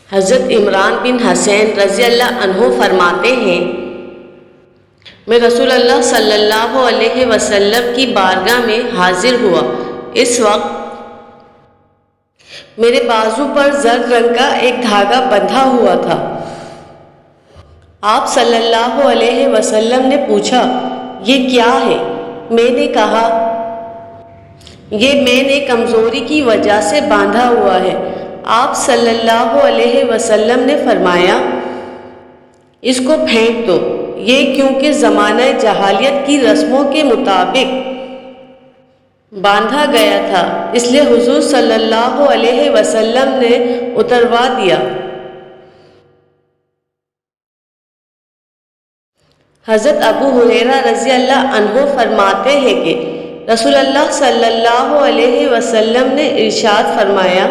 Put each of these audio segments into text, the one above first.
حضرت عمران بن حسین رضی اللہ عنہ فرماتے ہیں، میں رسول اللہ صلی اللہ علیہ وسلم کی بارگاہ میں حاضر ہوا۔ اس وقت میرے بازو پر زرد رنگ کا ایک دھاگا بندھا ہوا تھا۔ آپ صلی اللہ علیہ وسلم نے پوچھا، یہ کیا ہے؟ میں نے کہا، یہ میں نے کمزوری کی وجہ سے باندھا ہوا ہے۔ آپ صلی اللہ علیہ وسلم نے فرمایا، اس کو پھینک دو، یہ کیونکہ زمانہ جاہلیت کی رسموں کے مطابق باندھا گیا تھا، اس لیے حضور صلی اللہ علیہ وسلم نے اتروا دیا۔ حضرت ابو ہریرہ رضی اللہ عنہ فرماتے ہیں کہ رسول اللہ صلی اللہ علیہ وسلم نے ارشاد فرمایا،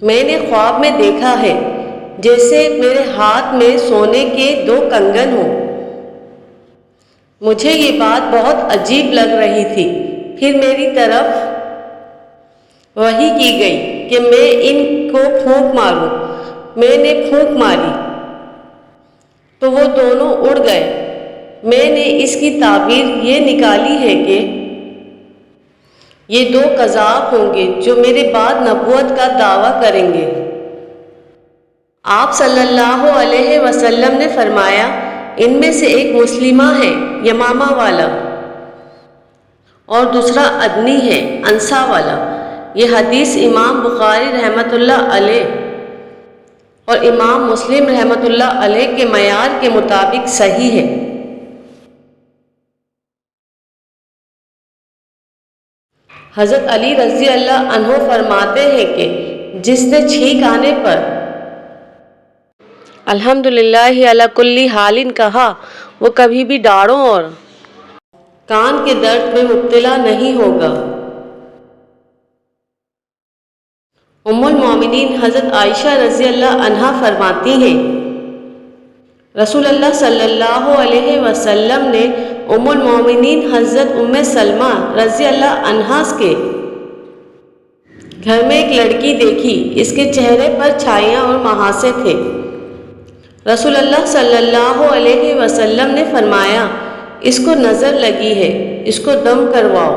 میں نے خواب میں دیکھا ہے جیسے میرے ہاتھ میں سونے کے 2 کنگن ہوں۔ مجھے یہ بات بہت عجیب لگ رہی تھی۔ پھر میری طرف وحی کی گئی کہ میں ان کو پھونک ماروں۔ میں نے پھونک ماری تو وہ دونوں اڑ گئے۔ میں نے اس کی تعبیر یہ نکالی ہے کہ یہ 2 کذاب ہوں گے جو میرے بعد نبوت کا دعویٰ کریں گے۔ آپ صلی اللہ علیہ وسلم نے فرمایا، ان میں سے ایک مسلمہ ہے یمامہ والا اور دوسرا ادنی ہے انسا والا۔ یہ حدیث امام بخاری رحمۃ اللہ علیہ اور امام مسلم رحمۃ اللہ علیہ کے معیار کے مطابق صحیح ہے۔ حضرت علی رضی اللہ عنہ فرماتے ہیں کہ جس نے چھینک آنے پر الحمدللہ علی کل حال کہا، وہ کبھی بھی داڑھوں اور کان کے درد میں مبتلا نہیں ہوگا۔ ام المومنین حضرت عائشہ رضی اللہ عنہا فرماتی ہیں، رسول اللہ صلی اللہ علیہ وسلم نے ام المومنین حضرت ام سلمہ رضی اللہ عنہا کے گھر میں ایک لڑکی دیکھی، اس کے چہرے پر چھائیاں اور مہاسے تھے۔ رسول اللہ صلی اللہ علیہ وسلم نے فرمایا، اس کو نظر لگی ہے، اس کو دم کرواؤ۔